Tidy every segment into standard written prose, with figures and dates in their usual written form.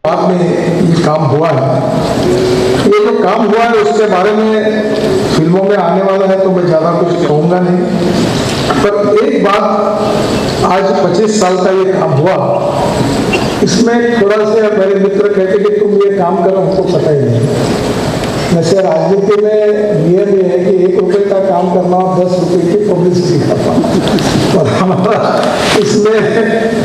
बाद में ये काम हुआ है। ये जो काम हुआ है उसके बारे में फिल्मों में आने वाला है तो मैं ज़्यादा कुछ कहूँगा नहीं, पर एक बात, आज 25 साल का ये काम हुआ, इसमें थोड़ा सा मेरे मित्र कहते कि तुम ये काम करो, हमको पता ही नहीं। वैसे राजनीति में नियम ये है कि 1 रुपए का काम करना और 10 रुपए की पब्लिसिटी करना, और हमारा इसमें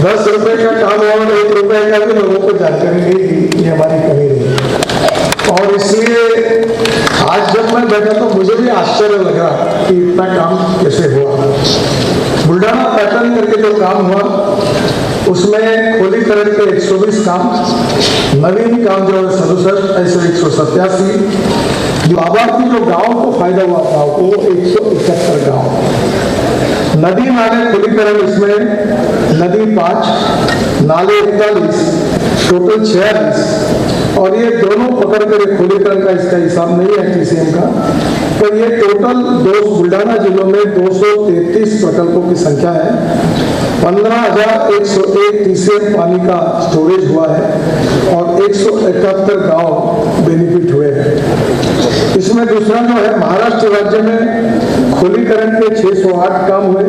10 रुपए का काम और 1 रुपए का भी लोगों को जानकारी नहीं दी, ये हमारी कमी रही। और इसलिए आज जब मैं बैठा तो मुझे भी आश्चर्य लगा कि इतना काम कैसे हुआ। बुल्ढाना पैटर्न करके जो काम हुआ उसमें खोलीकरण के 120 काम, नवीन काम जो है 67, ऐसे 187, लाभार्थी जो गांव को फायदा हुआ गांव को 171 गांव, नदी नाले खोलीकरण इसमें नदी 5, नाले 41, टोटल 46, और ये दोनों पकड़ कर खोलीकरण का इसका हिसाब नहीं है TCM का, तो ये टोटल बुल्ढाना जिलों में 233 प्रकल्पों की संख्या है। 15,101 TCM पानी का स्टोरेज हुआ है और 171 गांव बेनिफिट हुए हैं। इसमें दूसरा जो है महाराष्ट्र राज्य में खोलीकरण के 608 काम हुए,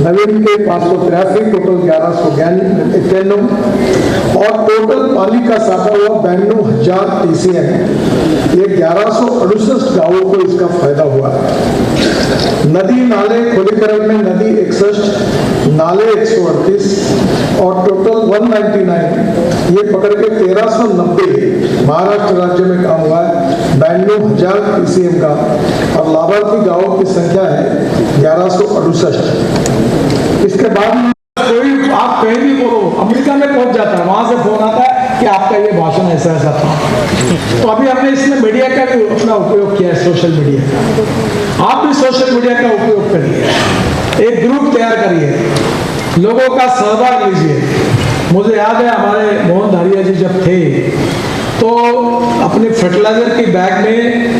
नवीन के 583, टोटल 1191, और टोटल पानी का साठा हुआ 92,000 TCM। ये 1168 गांवों को इसका फायदा हुआ है। नदी नाले खोलीकरण में नदी 61, नाले 138 और टोटल 199, ये पकड़ के 1390 महाराष्ट्र राज्य में काम हुआ है, 92,000 TCM का, और लाभार्थी गांवों की संख्या है 1168। इसके बाद कोई आप कहीं भी बोलो, अमेरिका में पहुंच जाता है, वहां से फोन आता है कि आपका ये भाषण ऐसा ऐसा था। तो अभी हमने इसमें मीडिया का भी अपना उपयोग किया है, सोशल मीडिया का। आप भी सोशल मीडिया का उपयोग करिए, एक ग्रुप तैयार करिए, लोगों का सहभाग लीजिए। मुझे याद है हमारे मोहन धारिया जी जब थे तो अपने फर्टिलाइजर की बैग में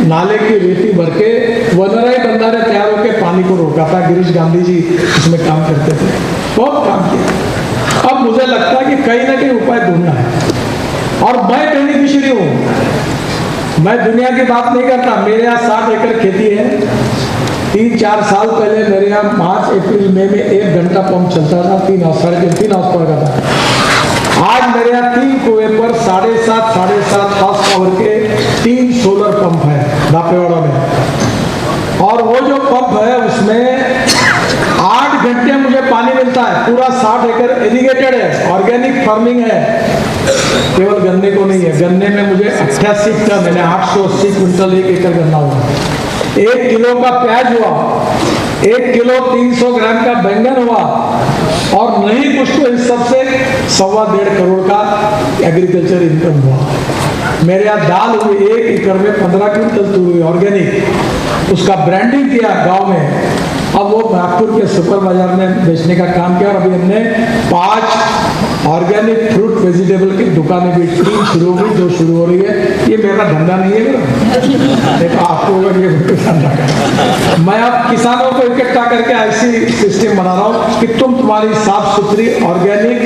नाले की रेती भर के वनराई बंधारे तैयार होकर पानी को रोका था। गिरीश गांधी जी इसमें काम करते थे, बहुत काम किया। अब मुझे लगता है कि कहीं ना कहीं उपाय ढूंढना है, और मैं बेनिफिशियरी हूँ। मैं दुनिया की बात नहीं करता, मेरे यहाँ 60 एकड़ खेती है। 3-4 साल पहले मेरे यहाँ मार्च अप्रैल मई में 1 घंटा पंप चलता था, 3 हाउस पावर का था। आज मेरे यहाँ 3 कुएं पर 7.5 हाउस पावर के 3 सोलर पंप है दापेवाड़ा में, और वो जो पंप है उसमें 8 घंटे मुझे पानी मिलता है। पूरा 60 एकड़ इरिगेटेड है, ऑर्गेनिक फार्मिंग है, केवल गन्ने को नहीं है। गन्ने में मुझे 88 टन, मैंने 880 क्विंटल 1 एकड़ गन्ना हुआ। 1 किलो का प्याज हुआ, 1 किलो 300 ग्राम का बैंगन हुआ, और नहीं कुछ तो इस सबसे 1.25 करोड़ का एग्रीकल्चर इनकम हुआ। मेरे यहाँ दाल हुई 1 एकड़ में 15 क्विंटल तूर हुई ऑर्गेनिक, उसका ब्रांडिंग किया गांव में। अब वो नागपुर के सुपर बाजार में बेचने का काम किया, और अभी हमने 5 ऑर्गेनिक फ्रूट वेजिटेबल की दुकानें भी 3 शुरू हुई, 2 शुरू हो रही है। ये मेरा धंधा नहीं है, आपको ये धंधा है। मैं अब किसानों को इकट्ठा करके ऐसी सिस्टम बना रहा हूँ कि तुम्हारी साफ सुथरी ऑर्गेनिक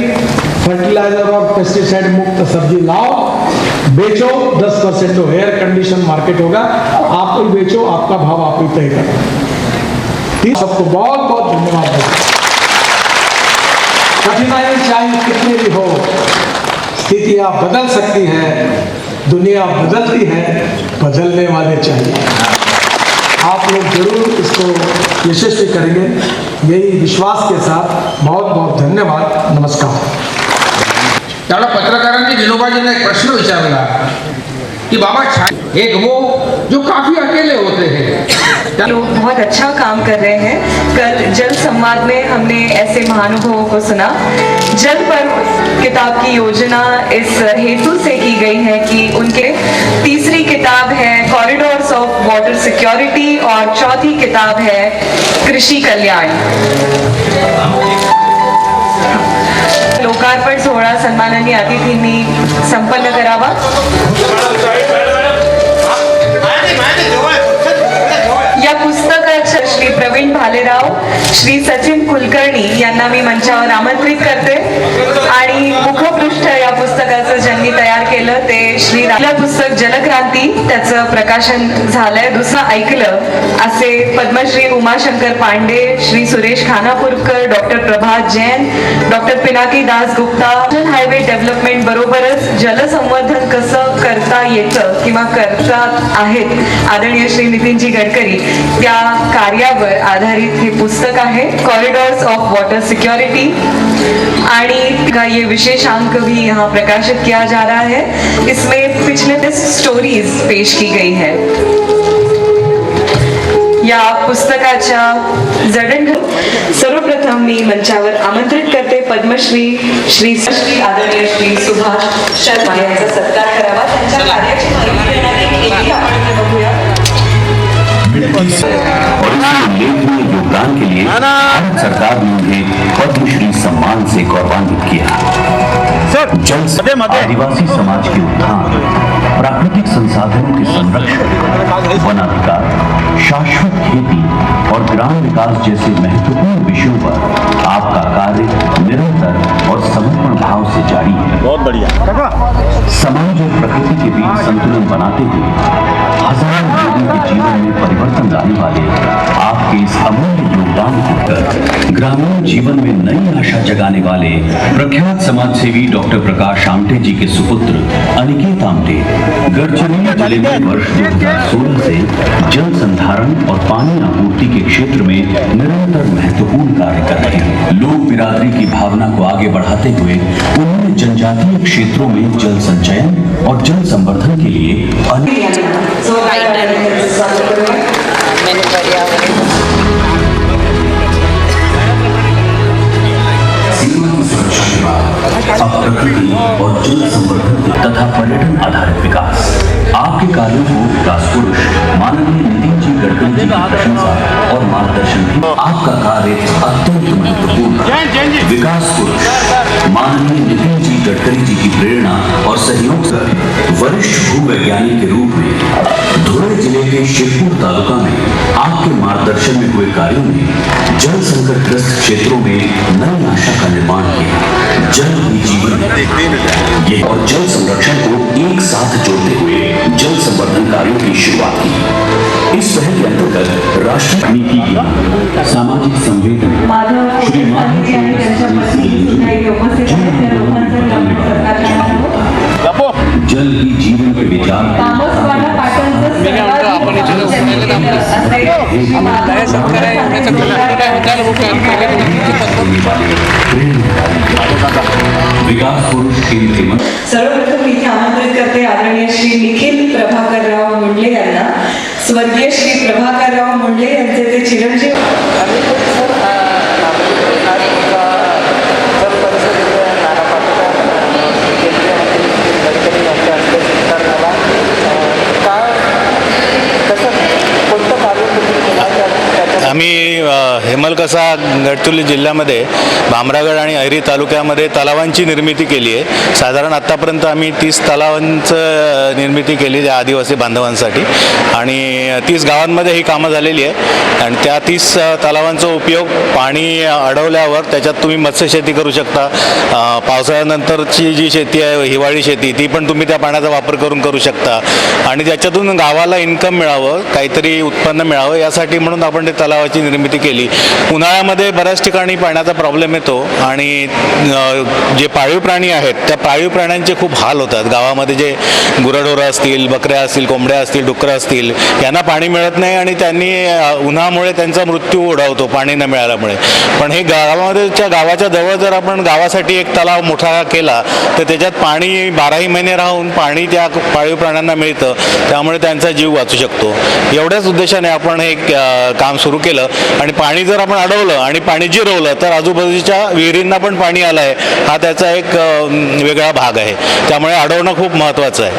फर्टिलाइजर और पेस्टिसाइड मुक्त सब्जी लाओ, बेचो, 10% तो हेयर कंडीशन मार्केट होगा, आप ही बेचो, आपका भाव आप ही तय करो। सबको बहुत बहुत धन्यवाद। कठिनाई चाहे कितनी भी हो, स्थितियां बदल सकती है, दुनिया बदलती है, बदलने वाले चाहिए। आप लोग जरूर इसको यशस्वी करेंगे, यही विश्वास के साथ बहुत बहुत धन्यवाद। नमस्कार। त्याला पत्रकारांनी विनोबाजींना एक प्रश्न विचारला कि बाबा एक वो जो काफी अकेले होते हैं, लोग बहुत अच्छा काम कर रहे हैं। कल जल संवाद में हमने ऐसे महानुभावों को सुना। जल पर्व किताब की योजना इस हेतु से की गई है कि उनके तीसरी किताब है कॉरिडोर्स ऑफ वाटर सिक्योरिटी और चौथी किताब है कृषि कल्याण। लोकार्पण सोहळा सन्माननीय अतिथींनी संपन्न करावा। या पुस्तकाचे श्री प्रवीण भालेराव, श्री सचिन कुलकर्णी यांना मी मंचावर आमंत्रित करते, आणि मुखपृष्ठ या पुस्तकाचं ज्यांनी तयार श्री पहिलं पुस्तक जलक्रांती त्याचं प्रकाशन झालंय. दुसरं ऐकलं असे Padmashri Umashankar Pande, Shri Suresh Khanapurkar, doctor Prabhat Jain, doctor Pinaki Das Gupta. Highway development बरोबरच जलसंवर्धन कसं करता येतं किंवा करतात आहेत आदरणीय श्री नितीनजी गडकरी त्या कार्यावर आधारित हे पुस्तक आहे. कॉरिडोर्स ऑफ वाटर सिक्योरिटी आणि का ये विशेष अंक भी यहाँ प्रकाशित किया जा रहा है. इसमें पिछले 10 स्टोरीज पेश की गई है. या पुस्तकाच्या जडणघडण सर्वप्रथम मी मंचावर आमंत्रित करते पद्मश्री श्री आदरणीय श्री सुभाष शर्मा यांचा सत्कार करावा. त्यांच्या कार्याची माहिती देणारी एक आपण बघूया. और इस उल्लेखनीय योगदान के लिए भारत सरकार ने उन्हें पद्मश्री सम्मान से गौरवान्वित किया. जल आदिवासी समाज के उत्थान, प्राकृतिक संसाधनों के संरक्षण, वनाधिकार, शाश्वत खेती और ग्राम विकास जैसे महत्वपूर्ण विषयों पर आपका कार्य निरंतर और समर्पण भाव से जारी है. बहुत बढ़िया. समाज और प्रकृति के बीच संतुलन बनाते हुए हजारों लोगों के जीवन में परिवर्तन लाने वाले आपके इस अमूल्य योगदान को ग्रामीण जीवन में नई आशा जगाने वाले प्रख्यात समाजसेवी डॉक्टर प्रकाश आमटे जी के सुपुत्र अनिकेत आमटे गढ़चिरौली जिले में वर्ष 2016 से जल संधारण और पानी आपूर्ति के क्षेत्र में निरंतर महत्वपूर्ण कार्य कर रहे हैं. लोक बिरादरी की भावना को आगे बढ़ाते हुए उन्होंने जनजातीय क्षेत्रों में जल संचयन और जल संवर्धन के लिए सुरक्षा के बाद अब प्रकृति और जल संवर्धन तथा पर्यटन आधारित विकास. आपके कार्यों को विकास पुरुष माननीय नितिन जी गडकरी जी की प्रशंसा और मार्गदर्शन भी. आपका कार्य अत्यंत महत्वपूर्ण है. विकास पुरुष माननीय नितिन जी गडकरी जी की प्रेरणा और सहयोग से वरिष्ठ भूवैज्ञानिक के रूप में धुले जिले के शिवपुर तालुका में आपके मार्गदर्शन में हुए कार्यों ने जल संकटग्रस्त क्षेत्रों में नई आशा का निर्माण किया. जल ही जीवन है. ये और जल संरक्षण को एक साथ जोड़ते हुए जल संवर्धन कार्यों की शुरुआत की. इस पहल के अंतर्गत राष्ट्रीय नीति की सामाजिक संवेदन श्री जल ही जीवन के विचार विकास पुरुष केंद्र. सर्वप्रथम इथे आमंत्रित करते आदरणीय श्री निखिल प्रभाकरराव मुंडले यांना. स्वर्गीय श्री प्रभाकरराव मुंडले यांचे ते चिरंजीव आम्ही हेमलकसा गडचिरोली जिल्ह्यामध्ये भामरागड आणि ऐरी तालुक्यामध्ये तलावांची निर्मिती केली आहे. साधारण आत्तापर्यंत आम्ही 30 तलावांचं निर्मिती केली त्या आदिवासी बांधवांसाठी आणि 30 गावांमध्ये ही कामं झालेली आहे. आणि त्या 30 तलावांचा उपयोग पाणी अडवल्यावर त्याच्यात तुम्ही मत्स्यशेती करू शकता. पावसाळ्यानंतरची जी शेती आहे हिवाळी शेती ती पण तुम्ही त्या पाण्याचा वापर करू शकता आणि त्याच्यातून गावाला इन्कम मिळावं, काहीतरी उत्पन्न मिळावं यासाठी म्हणून आपण ते तलावाची निर्मिती केली. उन्हाळ्यामध्ये बऱ्याच ठिकाणी पाण्याचा प्रॉब्लेम येतो आणि जे पाळीव प्राणी आहेत त्या पाळीव प्राण्यांचे खूप हाल होतात. गावामध्ये जे गुरढोरं असतील, बकऱ्या असतील, कोंबड्या असतील, डुकरं असतील यांना पाणी मिळत नाही आणि त्यांनी उन्हामुळे त्यांचा मृत्यू ओढावतो पाणी न मिळाल्यामुळे. पण हे गावाच्या जवळ जर आपण गावासाठी एक तलाव मोठा केला तर त्याच्यात पाणी 12ही महिने राहून पाणी त्या पाळीव प्राण्यांना मिळतं, त्यामुळे त्यांचा जीव वाचू शकतो. एवढ्याच उद्देशाने आपण हे काम सुरू केलं आणि पाणी जर आपण अडवलं आणि पाणी जिरवलं तर आजूबाजूच्या विहिरींना पण पाणी आलं आहे हा त्याचा एक वेगळा भाग आहे. त्यामुळे अडवणं खूप महत्त्वाचं आहे.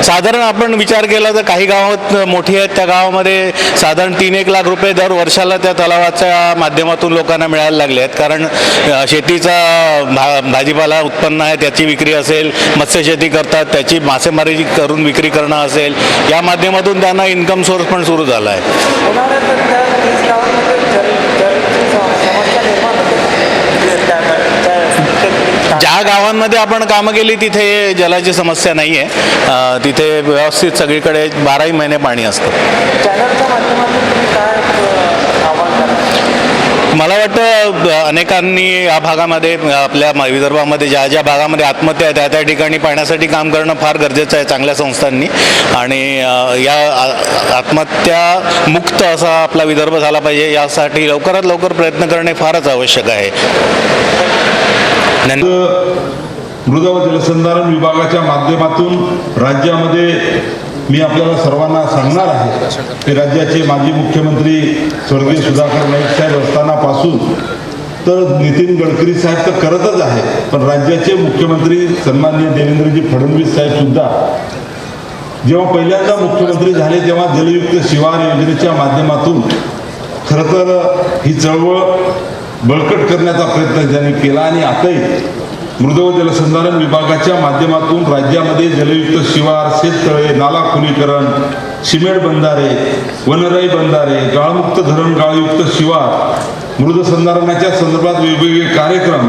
साधारण आपण विचार केला तर काही गावात मोठी आहेत त्या गावामध्ये साधारण 3-1 लाख रुपये दर वर्षाला त्या तलावाच्या माध्यमातून लोकांना मिळायला लागले आहेत. कारण शेतीचा भाजीपाला उत्पन्न आहे त्याची विक्री असेल, मत्स्यशेती करतात त्याची मासेमारी करून विक्री करणं असेल, या माध्यमातून त्यांना इन्कम सोर्स पण सुरू झाला आहे. ज्या गावांमध्ये आपण कामं केली तिथे जलाची समस्या नाही आहे. तिथे व्यवस्थित सगळीकडे 12ही महिने पाणी असतं. चॅनलच्या माध्यमातून तुम्ही काय आव्हान कराल? मला वाटतं अनेकांनी या भागामध्ये आपल्या विदर्भामध्ये ज्या ज्या भागामध्ये आत्महत्या आहे त्या ठिकाणी पाण्यासाठी काम करणं फार गरजेचं आहे चांगल्या संस्थांनी. आणि या आत्महत्या मुक्त असा आपला विदर्भ झाला पाहिजे यासाठी लवकरात लवकर प्रयत्न करणे फारच आवश्यक आहे. मृदा व जलसंधारण विभागाच्या माध्यमातून राज्यामध्ये मी आपल्याला सर्वांना सांगणार आहे की राज्याचे माजी मुख्यमंत्री स्वर्गीय सुधाकर नाईक साहेब असतानापासून तर नितीन गडकरी साहेब तर करतच आहे, पण राज्याचे मुख्यमंत्री सन्माननीय देवेंद्रजी फडणवीस साहेब सुद्धा जेव्हा पहिल्यांदा मुख्यमंत्री झाले तेव्हा जलयुक्त शिवार योजनेच्या माध्यमातून खरं तर ही चळवळ बळकट करण्याचा प्रयत्न त्यांनी केला. आणि आताही मृदा व जलसंधारण विभागाच्या माध्यमातून राज्यामध्ये जलयुक्त शिवार, शेततळे, नाला खोलीकरण, सिमेंट बंधारे, वनराई बंधारे, गाळमुक्त धरण, गाळयुक्त शिवार, मृदसंधारणाच्या संदर्भात वेगवेगळे कार्यक्रम,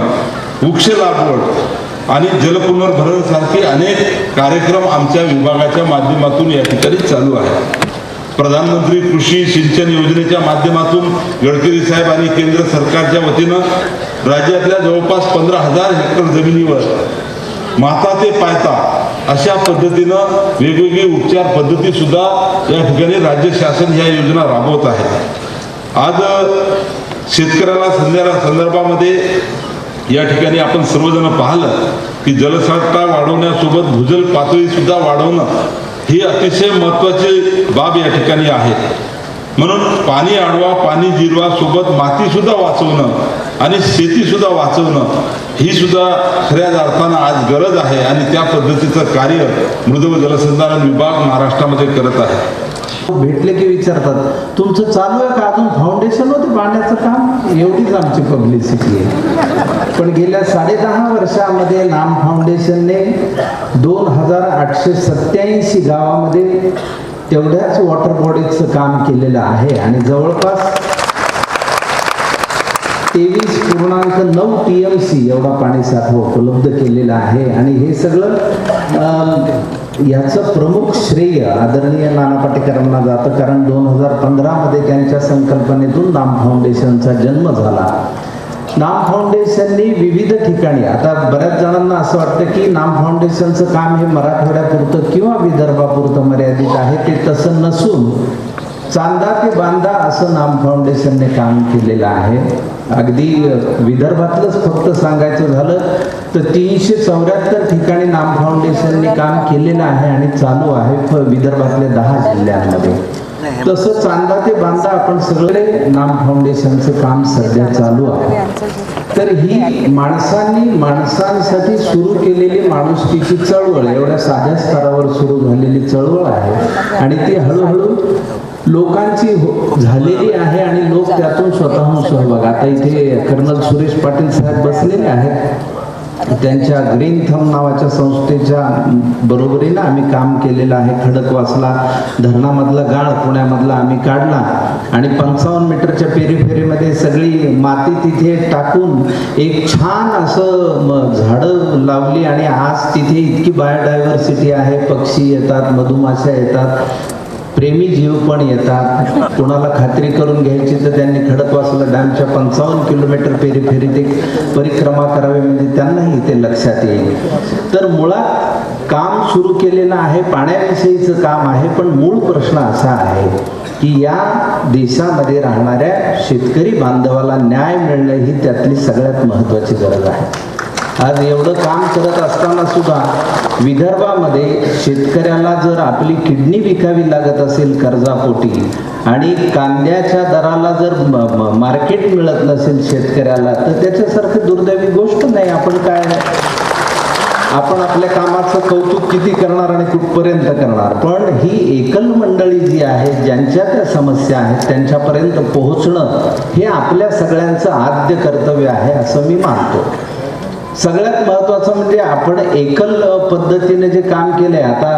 वृक्ष लागवड आणि जलपुनर्भरण सारखे अनेक कार्यक्रम आमच्या विभागाच्या माध्यमातून या ठिकाणी चालू आहेत. प्रधानमंत्री कृषी सिंचन योजनेच्या माध्यमातून गडकरी साहेब आणि केंद्र सरकारच्या वतीनं राज्यातल्या जवळपास 15,000 हेक्टर जमिनीवर माता ते पायता अशा पद्धतीनं वेगवेगळी उपचार पद्धती सुद्धा या ठिकाणी राज्य शासन ह्या योजना राबवत आहे. आज शेतकऱ्याला संदर्भामध्ये या ठिकाणी आपण सर्वजण पाहिलं की जलसाठा वाढवण्यासोबत भूजल पातळी सुद्धा वाढवणं ही अतिशय महत्त्वाची बाब या ठिकाणी आहे. म्हणून पाणी अडवा, पाणी जिरवा सोबत माती सुद्धा वाचवणं आणि शेती सुद्धा वाचवणं ही सुद्धा खऱ्या अर्थानं आज गरज आहे. आणि त्या पद्धतीचं कार्य मृदा व जलसंधारण विभाग महाराष्ट्रामध्ये करत आहे. भेटले की विचारतात तुमचं चालू आहे का अजून फाउंडेशन होते पाण्याचं काम, एवढीच आमची पब्लिसिटी आहे. पण गेल्या 10.5 वर्षामध्ये नाम फाउंडेशनने 2,887 गावामध्ये तेवढ्याच वॉटर बॉडीजचं काम केलेलं आहे आणि जवळपास 23.9 TMC एवढा पाणी साठा उपलब्ध केलेला आहे. आणि हे सगळं याचं प्रमुख श्रेय आदरणीय नाना पाटेकरांना जातं, कारण 2015 मध्ये त्यांच्या संकल्पनेतून नाम फाउंडेशनचा जन्म झाला. नाम फाउंडेशननी विविध ठिकाणी, आता बऱ्याच जणांना असं वाटतं की नाम फाउंडेशनचं काम हे मराठवाड्यापुरतं किंवा विदर्भापुरतं मर्यादित आहे. ते तसं नसून चांदा ते बांदा असं नाम फाउंडेशनने काम केलेलं आहे. अगदी विदर्भातलंच फक्त सांगायचं झालं तर 374 ठिकाणी नाम फाउंडेशनने काम केलेलं आहे आणि चालू आहे विदर्भातल्या 10 जिल्ह्यांमध्ये. तसं चांदा ते बांदा आपण सगळे नाम फाउंडेशनचं काम सध्या चालू आहे. तर ही माणसांसाठी सुरू केलेली माणुसकीची चळवळ एवढ्या साध्या स्तरावर सुरू झालेली चळवळ आहे आणि ती हळूहळू लोकांची झालेली आहे आणि लोक त्यातून स्वतःहून सहभाग. आता इथे कर्नल सुरेश पाटील साहेब बसलेले आहेत. त्यांच्या ग्रीन थंब नावाच्या संस्थेच्या बरोबरीनं आम्ही काम केलेलं आहे. खडकवासला धरणामधला गाळ पुण्यामधला आम्ही काढला आणि 55 मीटरच्या पेरीफेरीमध्ये सगळी माती तिथे टाकून एक छान असं झाडं लावली आणि आज तिथे इतकी बायोडायव्हर्सिटी आहे. पक्षी येतात, मधुमाशा येतात, प्रेमी जीव पण येतात. कोणाला खात्री करून घ्यायची तर त्यांनी खडकवासला डॅमच्या 55 किलोमीटर पेरीफेरीत एक परिक्रमा करावी म्हणजे त्यांनाही ते लक्षात येईल. तर मुळात काम सुरू केलेलं आहे, पाण्याविषयीचं काम आहे. पण मूळ प्रश्न असा आहे की या देशामध्ये राहणाऱ्या शेतकरी बांधवाला न्याय मिळणं ही त्यातली सगळ्यात महत्त्वाची गरज आहे. आज एवढं काम करत असताना सुद्धा विदर्भामध्ये शेतकऱ्याला जर आपली किडनी विकावी लागत असेल कर्जापोटी आणि कांद्याच्या दराला जर मार्केट मिळत नसेल शेतकऱ्याला तर त्याच्यासारखी दुर्दैवी गोष्ट नाही. आपण आपल्या कामाचं कौतुक किती करणार आणि कुठपर्यंत करणार. पण ही एकल मंडळी जी आहे ज्यांच्या त्या समस्या आहेत त्यांच्यापर्यंत पोहोचणं हे आपल्या सगळ्यांचं आद्य कर्तव्य आहे असं मी मानतो. सगळ्यात महत्त्वाचं म्हणजे आपण एकल पद्धतीने जे काम केलंय, आता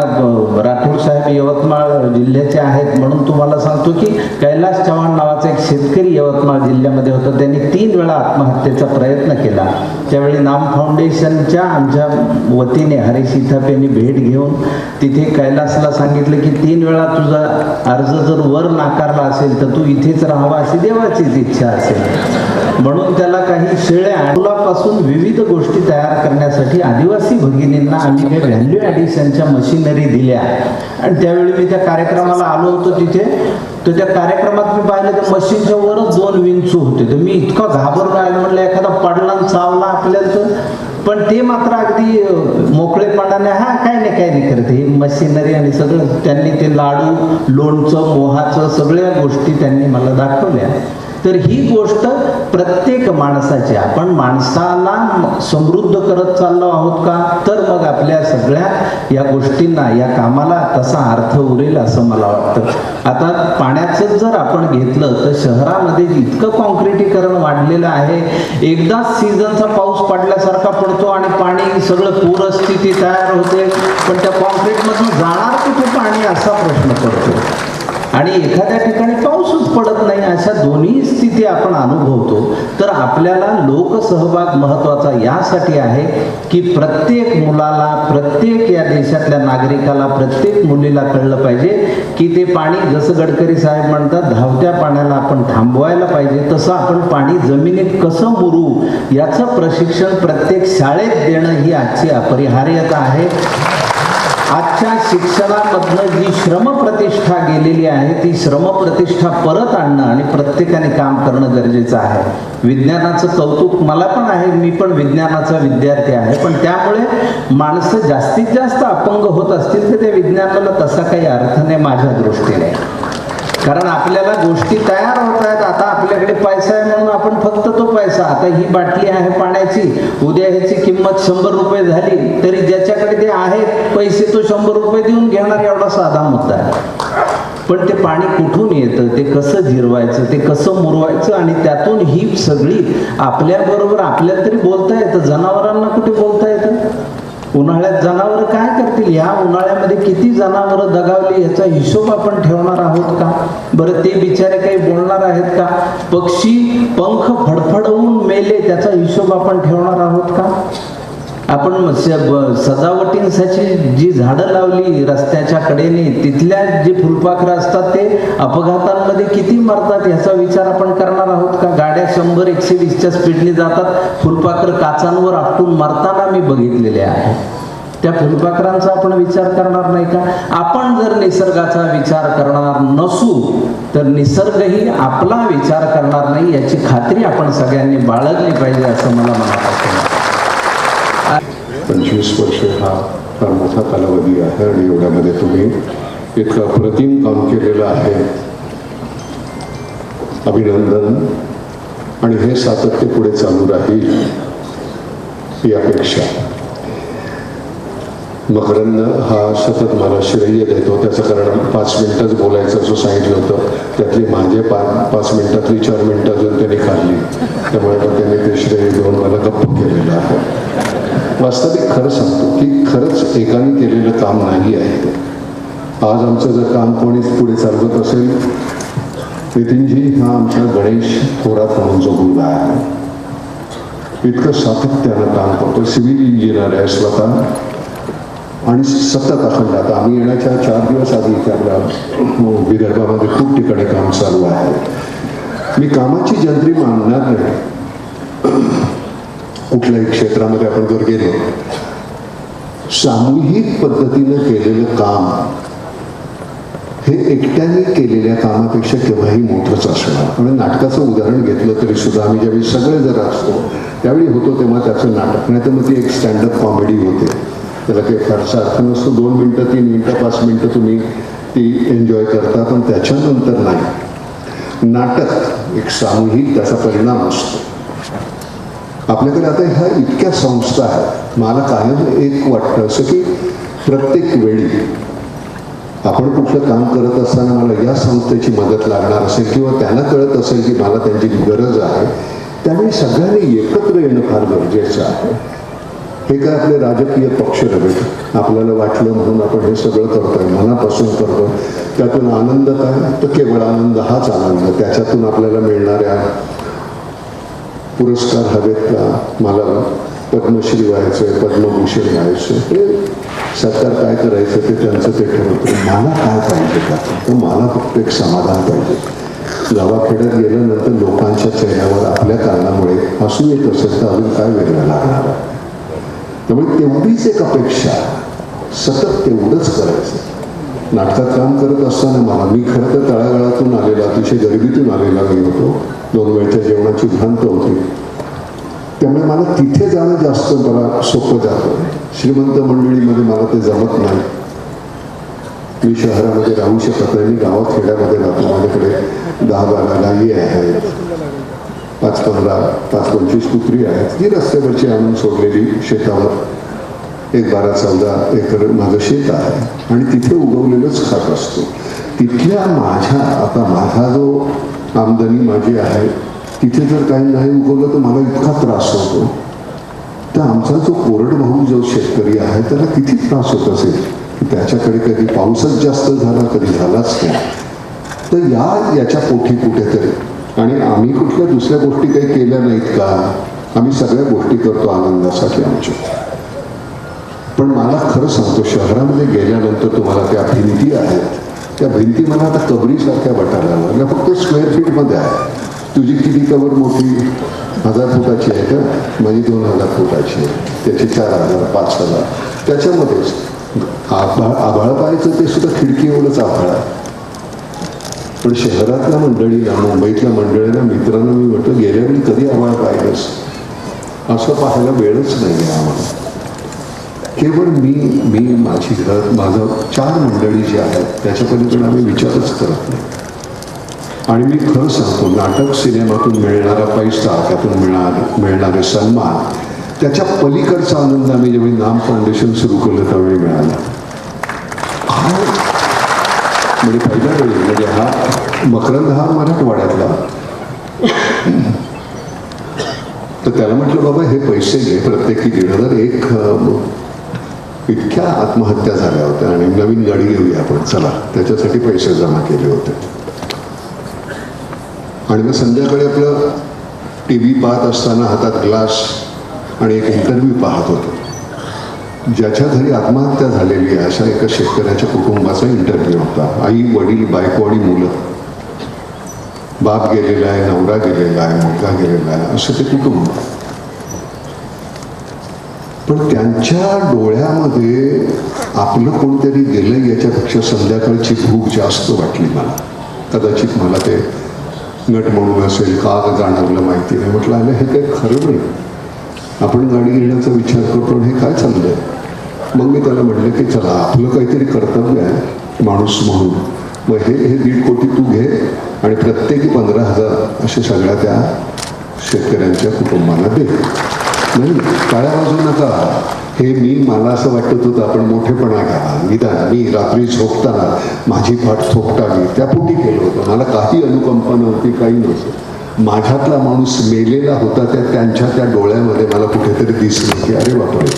राठोड साहेब यवतमाळ जिल्ह्याचे आहेत म्हणून तुम्हाला सांगतो की कैलास चव्हाण नावाचा एक शेतकरी यवतमाळ जिल्ह्यामध्ये होता. त्यांनी 3 वेळा आत्महत्येचा प्रयत्न केला. त्यावेळी नाम फाउंडेशनच्या आमच्या वतीने हरीश इथाप यांनी भेट घेऊन तिथे कैलासला सांगितलं की 3 वेळा तुझा अर्ज जर वर नाकारला असेल तर तू इथेच राहावा अशी देवाचीच इच्छा असेल. म्हणून त्याला काही शेळ्या पासून विविध गोष्टी तयार करण्यासाठी आदिवासी भगिनींना आम्ही काही व्हॅल्यू ॲडिशनच्या मशिनरी दिल्या. आणि त्यावेळी मी त्या कार्यक्रमाला आलो होतो तिथे, तर त्या कार्यक्रमात मी पाहिलं तर मशीनच्या वरच 2 विंचू होते. तर मी इतका घाबरून राहिलो, म्हणलं एखादा पडला आणि चावला आपल्याला तर. पण ते मात्र अगदी मोकळेपणाने काही नाही करत. हे मशिनरी आणि सगळं त्यांनी ते लाडू, लोणचं, मोहाचं सगळ्या गोष्टी त्यांनी मला दाखवल्या. तर ही गोष्ट प्रत्येक माणसाची, आपण माणसाला समृद्ध करत चाललो आहोत का, तर मग आपल्या सगळ्या या गोष्टींना, या कामाला तसा अर्थ उरेल असं मला वाटतं. आता पाण्याचं जर आपण घेतलं तर शहरामध्ये इतकं कॉन्क्रिटीकरण वाढलेलं आहे. एकदाच सीझनचा पाऊस पडल्यासारखा पडतो आणि पाणी सगळं पूरस्थिती तयार होते, पण त्या कॉन्क्रीटमधून जाणार कुठे पाणी असा प्रश्न पडतो. आणि एखाद्या ठिकाणी पाऊसच पडत नाही. अशा दोन्ही स्थिती आपण अनुभवतो. तर आपल्याला लोकसहभाग महत्त्वाचा यासाठी आहे की प्रत्येक मुलाला, प्रत्येक या देशातल्या नागरिकाला, प्रत्येक मुलीला कळलं पाहिजे की ते पाणी, जसं गडकरी साहेब म्हणतात, धावत्या पाण्याला आपण थांबवायला पाहिजे, तसं आपण पाणी जमिनीत कसं मुरू याचं प्रशिक्षण प्रत्येक शाळेत देणं ही आजची अपरिहार्यता आहे. आजच्या शिक्षणामधनं जी श्रमप्रतिष्ठा गेलेली आहे ती श्रमप्रतिष्ठा परत आणणं आणि प्रत्येकाने काम करणं गरजेचं आहे. विज्ञानाचं कौतुक मला पण आहे, मी पण विज्ञानाचा विद्यार्थी आहे, पण त्यामुळे माणसं जास्तीत जास्त अपंग होत असतील तर त्या विज्ञानाला तसा काही अर्थ नाही माझ्या दृष्टीने. कारण आपल्याला गोष्टी तयार होत आहेत. आता आपल्याकडे पैसा आहे म्हणून आपण फक्त तो पैसा, आता ही बाटली आहे पाण्याची, उद्या ह्याची किंमत 100 रुपये झाली तरी ज्याच्याकडे ते आहेत पैसे तो 100 रुपये देऊन घेणार, एवढा साधा मुद्दा आहे. पण ते पाणी कुठून येतं, ते कसं जिरवायचं, ते कसं मुरवायचं, आणि त्यातून ही सगळी आपल्याबरोबर आपल्याला तरी बोलता येतं, जनावरांना कुठे बोलता येतं. उन्हाळ्यात जनावरं काय करतील, ह्या उन्हाळ्यामध्ये किती जनावरं दगावली याचा हिशोब आपण ठेवणार आहोत का. बरं, ते बिचारे काही बोलणार आहेत का. पक्षी पंख फडफडवून मेले त्याचा हिशोब आपण ठेवणार आहोत का. आपण सजावटींसाठी जी झाडं लावली रस्त्याच्या कडेने, तिथल्या जे फुलपाखरं असतात ते अपघातांमध्ये किती मरतात याचा विचार आपण करणार आहोत का. गाड्या 100-120च्या स्पीडने जातात, फुलपाखरं काचांवर आपटून मरताना मी बघितलेले आहे. त्या फुलपाखरांचा आपण विचार करणार नाही का. आपण जर निसर्गाचा विचार करणार नसू तर निसर्गही आपला विचार करणार नाही याची खात्री आपण सगळ्यांनी बाळगली पाहिजे असं मला वाटतं. 25 वर्ष हा फार मोठा कालावधी आहे आणि एवढ्यामध्ये तुम्ही इतकं अप्रतिम काम केलेलं आहे. अभिनंदन. आणि हे सातत्य पुढे चालू राहील ही अपेक्षा. मकरंद हा सतत मला श्रेय देतो, त्याचं कारण 5 मिनिटंच बोलायचं असं सांगितलं होतं, त्यातली माझे 5 मिनिटातली 4 मिनिटं अजून त्यांनी काढली, त्यामुळे त्यांनी ते श्रेय देऊन मला गप्प केलेलं आहे. वास्तविक खरं सांगतो की खरंच एकाने केलेलं काम नाही आहे. आज आमचं जर काम कोणीच पुढे चालवत असेल, नितीनजी हा आमचा गणेश थोरात म्हणून जो मुलगा आहे, इतकं सातत्यानं काम करतो. सिव्हिल इंजिनियर आहे स्वतः आणि सतत अखंड. आता आम्ही येण्याच्या 4 दिवस आधी आपल्या विदर्भामध्ये खूप ठिकाणी काम चालू आहे. मी कामाची जंत्री मानणार नाही. कुठल्याही क्षेत्रामध्ये आपण जर गेलो, सामूहिक पद्धतीनं केलेलं काम हे एकट्याने केलेल्या कामापेक्षा केव्हाही मोठंच असणार. आणि नाटकाचं उदाहरण घेतलं तरी सुद्धा आम्ही ज्यावेळी सगळे जर असतो त्यावेळी होतो तेव्हा त्याचं नाटक नाही तर मग ती एक स्टँडअप कॉमेडी होते. त्याला काही फारसा अर्थ नसतो. 2 मिनटं 3 मिनटं 5 मिनटं तुम्ही ती एन्जॉय करता, पण त्याच्यानंतर नाही. नाटक एक सामूहिक त्याचा परिणाम असतो. आपल्याकडे आता ह्या इतक्या संस्था आहेत. मला कायम एक वाटतं असं की प्रत्येक वेळी आपण कुठलं काम करत असताना मला या संस्थेची मदत लागणार असेल किंवा त्यांना कळत असेल की मला त्यांची गरज आहे, त्यावेळी सगळ्यांनी एकत्र येणं फार गरजेचं आहे. हे काय आपले राजकीय पक्ष नव्हे. आपल्याला वाटलं म्हणून आपण हे सगळं करतोय, मनापासून करतोय. त्यातून आनंद काय, तर केवळ आनंद हाच आनंद. त्याच्यातून आपल्याला मिळणाऱ्या पुरस्कार हवेत का, मला पद्मश्री व्हायचंय, पद्मभूषण व्हायचं, हे सरकार काय करायचं ते त्यांचं ते ठरवतं. मला काय पाहिजे का, तर मला फक्त एक समाधान पाहिजे. गावाखेड्यात गेल्यानंतर लोकांच्या चेहऱ्यावर आपल्या कारणामुळे हसू येत असेल तर अजून काय वेगळं लागणार आहे. त्यामुळे तेवढीच एक अपेक्षा, सतत तेवढंच करायचं. नाटकात काम करत असताना मी खरं तर तळागाळातून आलेला, अतिशय गरिबीतून आलेला मी होतो. 2 वेळच्या जेवणाची भ्रांत होती. त्यामुळे मला तिथे जाणं जास्त मला सोपं जातं. श्रीमंत मंडळीमध्ये मला ते जमत नाही. मी शहरामध्ये राहू शकत नाही. मी गावात खेड्यामध्ये राहतो. माझ्याकडे 10-12 गायी आहेत, 5-15-25 कुत्री आहेत, जी रस्त्यावरची आणून सोडलेली शेतावर 12-14 एकर माझं शेत आहे आणि तिथे उगवलेलंच खात असतो. तिथल्या माझा जो आमदनी माझी आहे, तिथे जर काही नाही उगवलं तर मला इतका त्रास होतो. तर आमचा जो कोरडवाहू जो शेतकरी आहे त्याला किती त्रास होत असेल. त्याच्याकडे कधी पाऊसच जास्त झाला, कधी झालाच नाही. तर याच्या पोटी कुठेतरी, आणि आम्ही कुठल्या दुसऱ्या गोष्टी काही केल्या नाहीत का, आम्ही सगळ्या गोष्टी करतो आनंदासाठी आमच्या. पण मला खरं सांगतो, शहरामध्ये गेल्यानंतर तुम्हाला त्या भिंती आहेत, त्या भिंती मला आता कबरीसारख्या वाटायला लागल्या. फक्त स्क्वेअर फीटमध्ये आहे. तुझी किती कबर मोठी, 1000 फुटाची आहे का, माझी 2000 फुटाची आहे. त्याची 4000, 5000, त्याच्यामध्येच आभाळ पाहायचं ते सुद्धा खिडकी एवढंच आभाळ आहे. पण शहरातल्या मंडळीला, मुंबईतल्या मंडळीला, मित्रांना मी म्हटलं, गेल्यावेळी कधी आभाळ पाहिलंस, असं पाहायला वेळच नाही आहे आम्हाला. केवळ मी माझी घर, माझं 4 मंडळी जी आहेत त्याच्या पलीकडे आम्ही विचारच करत नाही. आणि मी खरं सांगतो, नाटक सिनेमातून मिळणारा पैसा, त्यातून मिळणारे सन्मान, त्याच्या पलीकडचा आनंद आम्ही जेव्हा नाम फाउंडेशन सुरू केलं त्यावेळी मिळाला. म्हणजे पहिल्या वेळी, म्हणजे हा मकरंद हा मराठवाड्यातला, तर त्याला म्हटलं, बाबा हे पैसे घे, प्रत्येकी 1,500. इतक्या आत्महत्या झाल्या होत्या आणि नवीन गाडी घेऊया आपण, चला, त्याच्यासाठी पैसे जमा केले होते. आणि मग संध्याकाळी आपलं TV पाहत असताना हातात ग्लास आणि एक इंटरव्ह्यू पाहत होतो. ज्याच्या घरी आत्महत्या झालेली आहे अशा एका शेतकऱ्याच्या कुटुंबाचा इंटरव्ह्यू होता. आई, वडील, बायको आणि मुलं. बाप गेलेला आहे, नवरा गेलेला आहे, मुलगा गेलेला आहे, असं ते कुटुंब. पण त्यांच्या डोळ्यामध्ये आपलं कोणतरी गेलं याच्यापेक्षा संध्याकाळची भूक जास्त वाटली मला. कदाचित मला ते नट म्हणून असेल का जाणवलं माहिती नाही. म्हटलं आलं हे काही खरं नाही. आपण गाडी घेण्याचा विचार करतो आणि हे काय चाललंय. मग मी त्याला म्हटलं की चला, आपलं काहीतरी कर्तव्य आहे माणूस म्हणून. मग हे 1.5 कोटी तू घे आणि प्रत्येकी 15,000 असे सगळ्या त्या शेतकऱ्यांच्या कुटुंबाला दे. नाही, टाळ्या वाजवू नका. हे मला असं वाटत होतं आपण मोठेपणा घ्या. निदान मी रात्री झोपताना माझी पाठ थोपटावी त्यापोटी केलं होतं. मला काही अनुकंपा नव्हती, काही नव्हतं. माझ्यातला माणूस मेलेला होता, त्यांच्या त्या डोळ्यामध्ये मला कुठेतरी दिसलं की अरे बापरे,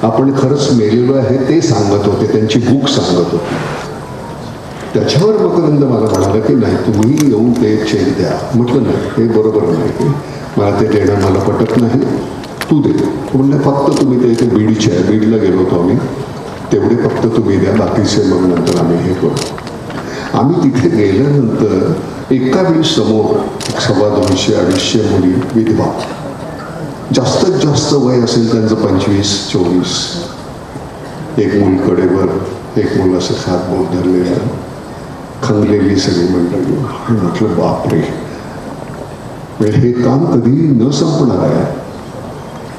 आपण खरंच मेलेलो आहे ते सांगत होते, त्यांची भूक सांगत होती. त्याच्यावर मकरंद मला म्हणाला की नाही, तुम्ही येऊन ते चेक द्या. म्हटलं नाही, हे बरोबर नाही, मला ते देणं मला पटत नाही, तू दे. म्हणलं फक्त तुम्ही ते इथे बीडला गेलो होतो आम्ही, तेवढे फक्त तुम्ही द्या, बाकीचे मग नंतर आम्ही हे करू. आम्ही तिथे गेल्यानंतर एका वेळी समोर 250-250 मुली विधवा, जास्तीत जास्त वय असेल त्यांचं 25-24. एक मूल कडेवर, एक मूल असं हात बोट धरलेलं, खंगलेली सगळी मंडळी. म्हटलं बापरे, हे काम कधी न संपणार आहे.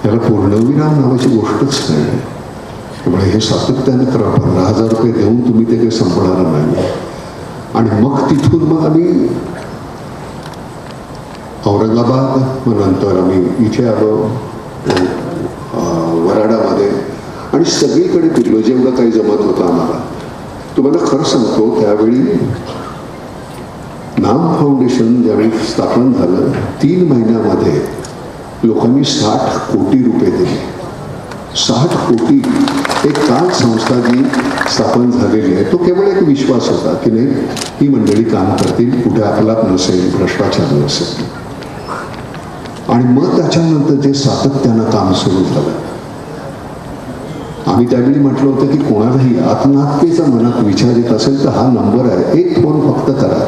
त्याला पूर्णविराम नावाची गोष्टच नाही. त्यामुळे हे सातत्याने करा. 15,000 रुपये देऊन तुम्ही ते काही संपणार नाही. आणि मग तिथून मग आम्ही औरंगाबाद, मग नंतर आम्ही इथे आलो वराडामध्ये आणि सगळीकडे फिरलो जेवढं काही जमत होतं आम्हाला. तुम्हाला खरं सांगतो, त्यावेळी नाम फाउंडेशन ज्यावेळी स्थापन झालं 3 महिन्यामध्ये लोकांनी 60 कोटी रुपये दिले. 60 कोटी एक काल संस्था जी स्थापन झालेली आहे, तो केवळ एक विश्वास होता की नाही ही मंडळी काम करतील, कुठे अपलाप नसेल, भ्रष्टाचार नसेल. आणि मग त्याच्यानंतर जे सातत्यानं काम सुरू झालं. आम्ही त्यावेळी म्हटलं होतं की कोणालाही आत्महत्येचा मनात विचार येत असेल तर हा नंबर आहे, एक फोन फक्त करा,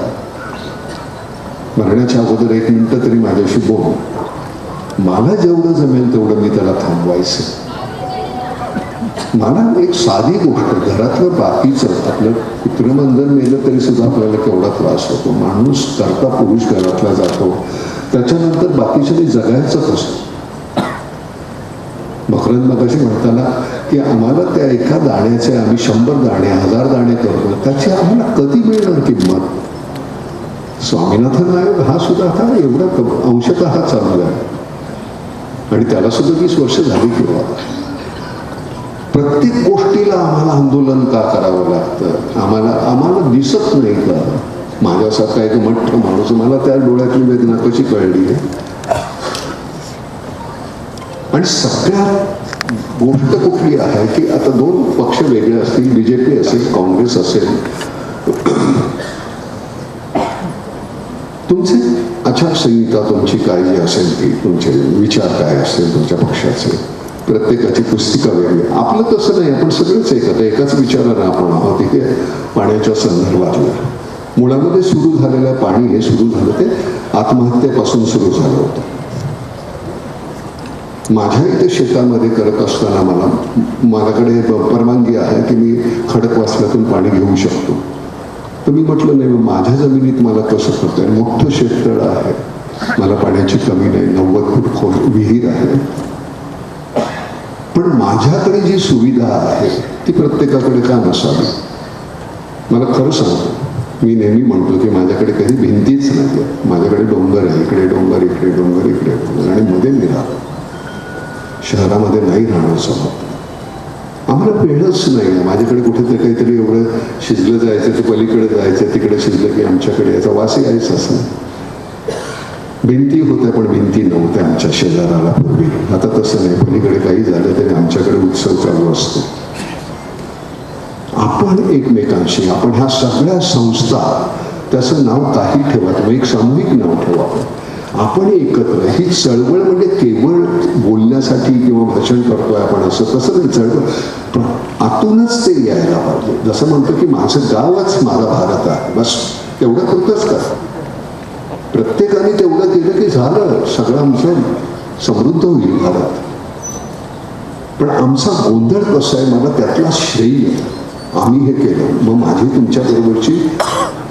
मरण्याच्या अगोदर 1 मिनिट तरी माझ्याशी बोल. मला जेवढं जमेल तेवढं मी त्याला थांबवायचं. मला एक साधी गोष्ट, घरातलं बाकीचं आपलं कुत्रमांजर मेलं तरी सुद्धा आपल्याला केवढा त्रास होतो. माणूस करता पुरुष घरातला जातो, त्याच्यानंतर बाकीच्याने जगायचं कसं. मकरंद मगाशी म्हणताना की आम्हाला त्या एका दाण्याचे आम्ही 100 दाणे 1000 दाणे करतो, त्याची आम्हाला कधी मिळणार किंमत. स्वामीनाथन आयोग हा सुद्धा आता एवढा अंशतः चालू आहे आणि त्याला सुद्धा 20 वर्ष झाली किंवा. प्रत्येक गोष्टीला आम्हाला आंदोलन का करावं लागतं. आम्हाला दिसत नाही का माझ्यासारखा एक मठ्ठ माणूस, मला त्या डोळ्यातली वेदना कशी कळली आहे. आणि सगळ्यात गोष्ट कुठली आहे की आता 2 पक्ष वेगळे असतील, बीजेपी असेल, काँग्रेस असेल, तुमचे आचारसंहिता तुमची काय जी असेल ती, तुमचे विचार काय असतील तुमच्या पक्षाचे, प्रत्येकाची पुस्तिका वेगळी. आपलं तसं नाही, आपण सगळेच एकाच विचारानं आपण आहोत. तिथे पाण्याच्या संदर्भातलं मुळामध्ये सुरू झालेलं पाणी हे सुरू झालं ते आत्महत्येपासून सुरू झालं होतं. माझ्या इथे शेतामध्ये करत असताना माझ्याकडे परवानगी आहे की मी खडकवासल्यातून पाणी घेऊ शकतो. तर मी म्हटलं नाही, माझ्या जमिनीत मला कसं करता येईल. मोठं शेततळ आहे, मला पाण्याची कमी नाही, 90 फूट खोल विहीर आहे. पण माझ्याकडे जी सुविधा आहे ती प्रत्येकाकडे का नसावी. मला खरं सांगतो, मी नेहमी म्हणतो की माझ्याकडे काही भिंतीच नाही आहे. माझ्याकडे डोंगर आहे, इकडे डोंगर, इकडे डोंगर, इकडे डोंगर, आणि मध्ये मी राहतो. शहरामध्ये नाही राहणार स्वभाव. आम्हाला वेळच नाही. माझ्याकडे कुठेतरी काहीतरी एवढं शिजलं जायचं, ते पलीकडे जायचं, तिकडे शिजलं की आमच्याकडे याचा वास यायचा असं. भिंती होत्या पण भिंती नव्हत्या आमच्या शेजाराला पूर्वी. आता तसं नाही, पलीकडे काही झालं तरी आमच्याकडे उत्सव चालू असतो. आपण एकमेकांशी, आपण ह्या सगळ्या संस्था, त्याचं नाव काही ठेवा, तुम्ही एक सामूहिक नाव ठेवा, आपण एकत्र. ही चळवळ म्हणजे केवळ बोलण्यासाठी किंवा भाषण करतोय आपण असं तसं नाही. चळवळ आतूनच ते यायला पाहिजे. जसं म्हणतो की माझं गावच माझा भारत आहे, बस तेवढं करतच का. प्रत्येकाने तेवढं केलं की झालं, सगळं आमचं समृद्ध होईल भारत. पण आमचा गोंधळ कसा आहे, मला त्यातला श्रेय, आम्ही हे केलं, मग माझी तुमच्या बरोबरची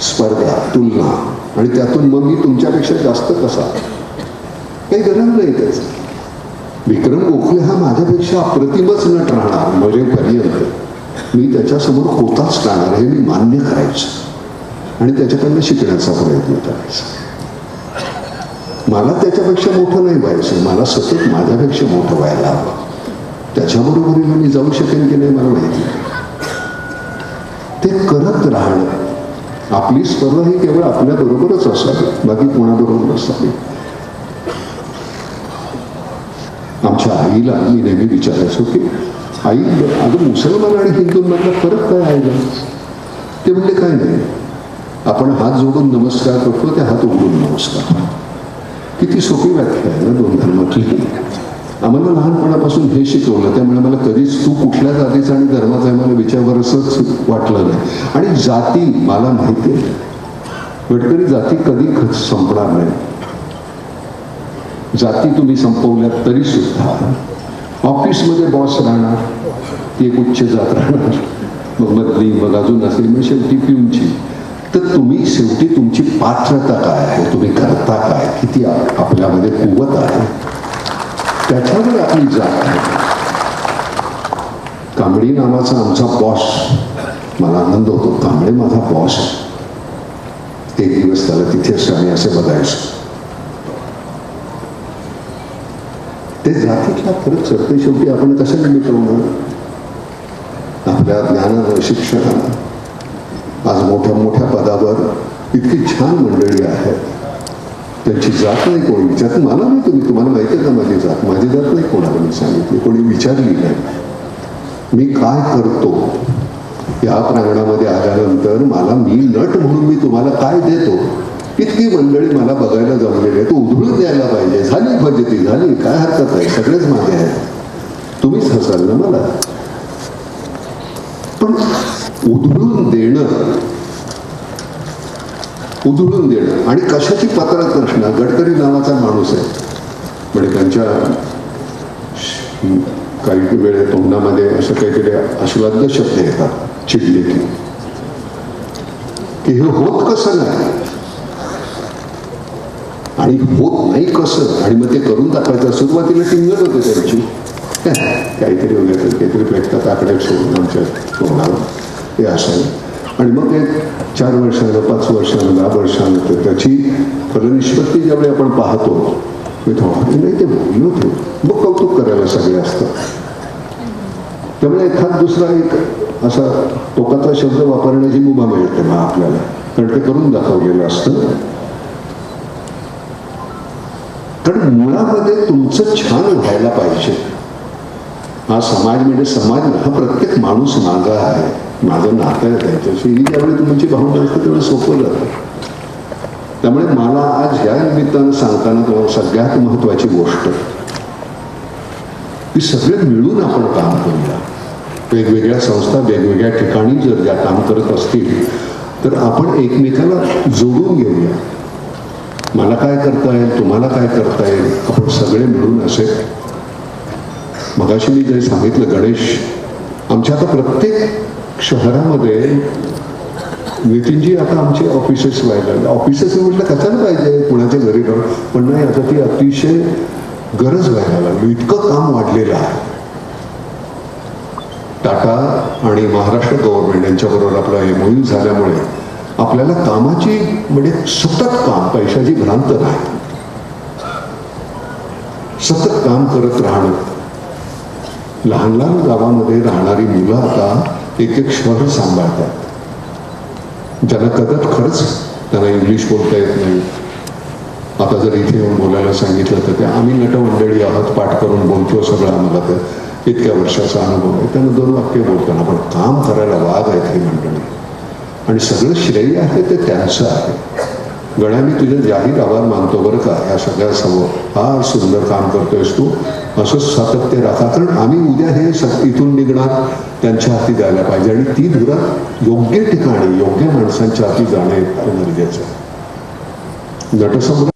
स्पर्धा, तुलना, आणि त्यातून मग मी तुमच्यापेक्षा जास्त कसा, काही गरज नाही त्याचं. विक्रम गोखले हा माझ्यापेक्षा अप्रतिमच नट राहणार मरेपर्यंत. मी त्याच्यासमोर होताच राहणार हे मी मान्य करायचं आणि त्याच्याकडनं शिकण्याचा प्रयत्न करायचा. मला त्याच्यापेक्षा मोठं नाही व्हायचं, मला सतत माझ्यापेक्षा मोठं व्हायला हवं. त्याच्याबरोबरीला मी जाऊ शकेन की नाही मला माहिती नाही. ते करत राहणं. आपली स्पर्धा ही केवळ आपल्या बरोबरच असावी, बाकी कोणाबरोबर नसावी. आमच्या आईला मी नेहमी विचारायचो की आई, अगं मुसलमान आणि हिंदूंमधला फरक काय आहे का. ते म्हणजे काय नाही, आपण हात जोडून नमस्कार करतो, ते हात उघडून नमस्कार. किती सोपी व्याख्या आहे ना दोन धर्मातली. आम्हाला लहानपणापासून हे शिकवलं, त्यामुळे मला कधीच तू कुठल्या जातीचा आणि धर्माचा आहे मला विचारवरच वाटलं नाही. आणि जाती मला माहिती आहे, गडकरी जाती कधी संपणार नाही. जाती तुम्ही संपवल्यात तरी सुद्धा ऑफिसमध्ये बॉस राहणार, ती एक उच्च जात राहणार, मग मधली, मग अजून असेल, मग शेवटी पिऊनची. तर तुम्ही शेवटी तुमची पात्रता काय आहे, तुम्ही करता काय, किती आपल्यामध्ये कुवत आहे, त्याच्यावर आपली जात आहे. कांबळी नावाचा आमचा बॉस, मला आनंद होतो, कांबळे माझा बॉस. एक दिवस त्याला तिथेच आम्ही असे बघायचो. ते जातीतला फरक सरते शेवटी आपण कशाने मिटवणार. आपल्या ज्ञानानं, शिक्षणानं आज मोठ्या मोठ्या पदावर इतकी छान मंडळी आहेत. त्यांची जात नाही कोणी विचारत मला नाही तुम्हाला माहिती आहे का माझी जात नाही कोणाला मी सांगितली, कोणी विचारली नाही. मी काय करतो या प्रांगणामध्ये आल्यानंतर मला मी नट म्हणून मी तुम्हाला काय देतो, इतकी मंडळी मला बघायला जमलेली आहे. तो उधळून द्यायला पाहिजे. झाली फजिती झाली, काय हरकत आहे, सगळेच मागे आहेत, तुम्हीच हसाल ना मला. पण उधळून देणं आणि कशाची पत्रक रचना. गडकरी नावाचा माणूस आहे म्हणजे त्यांच्या काही वेळे तोंडामध्ये असं काहीतरी अश्लाघ्य शब्द येतात चिडले की हे होत कसं नाही आणि होत नाही कसं, आणि मग ते करून दाखवायचं. सुरुवातीला टिंगत होते त्यांची काहीतरी वगैरे काहीतरी फेकतात आकडे सोडून आमच्या तोंडावर हे असं. आणि मग ते 4 वर्षानं 5 वर्षानं 10 वर्षानं तर त्याची फलनिष्पत्ती ज्यावेळी आपण पाहतो मी थोडं नाही ते बोललो होते मग कौतुक करायला सगळे असतात. त्यामुळे एखाद दुसरा एक असा टोकाचा शब्द वापरण्याची मुभा मिळते मग आपल्याला, कारण ते करून दाखवलेलं असतं. कारण मुळामध्ये तुमचं छान व्हायला पाहिजे. हा समाज म्हणजे समाज, हा प्रत्येक माणूस माझा आहे, माझं नातं आहे त्याच्याशी. ही ज्यावेळी तुमची भावना असते त्यावेळी सोपं जातं. त्यामुळे मला आज या निमित्तानं सांगताना तुम्हाला सगळ्यात महत्वाची गोष्ट की सगळे मिळून आपण काम करूया. वेगवेगळ्या संस्था वेगवेगळ्या ठिकाणी जर ज्या काम करत असतील तर आपण एकमेकाला जोडून घेऊया. मला काय करता येईल, तुम्हाला काय करता येईल, आपण सगळे मिळून असे. मगाशी मी जे सांगितलं गणेश, आमच्या आता प्रत्येक शहरामध्ये नितीनजी आता आमचे ऑफिसेस व्हायला, ऑफिसेस म्हटलं कशाला पाहिजे पुण्याच्या घरी राहून, पण नाही आता ती अतिशय गरज व्हायला लागली. इतकं काम वाढलेलं आहे. टाटा आणि महाराष्ट्र गव्हर्नमेंट यांच्याबरोबर आपला MOU झाल्यामुळे आपल्याला कामाची म्हणजे सतत काम, पैशाची भ्रांत नाही, सतत काम करत राहणं. लहान लहान गावामध्ये राहणारी मुलं आता एक शहर सांभाळतात. ज्यांना कदाचित खरंच त्यांना इंग्लिश बोलता येत नाही. आता जर इथे येऊन बोलायला सांगितलं तर ते आम्ही नटमंडळी आहात, पाठ करून बोलतो सगळं, आम्हाला तर इतक्या वर्षाचा अनुभव आहे. त्यांना 2 वाक्य बोलताना पण काम करायला वाद आहेत ही मंडळी, आणि सगळं श्रेय आहे ते त्यांचं आहे. गण्या, मी तुझे जाहीर आभार मानतो बरं का या सगळ्या समोर. फार सुंदर काम करतोयस तू, असंच सातत्य राखा. कारण आम्ही उद्या हे इथून निघणार त्यांच्या हाती द्यायला पाहिजे, आणि ती धुरा योग्य ठिकाणी योग्य माणसांच्या हाती जाणे गरजेचं आहे. नटसम्राट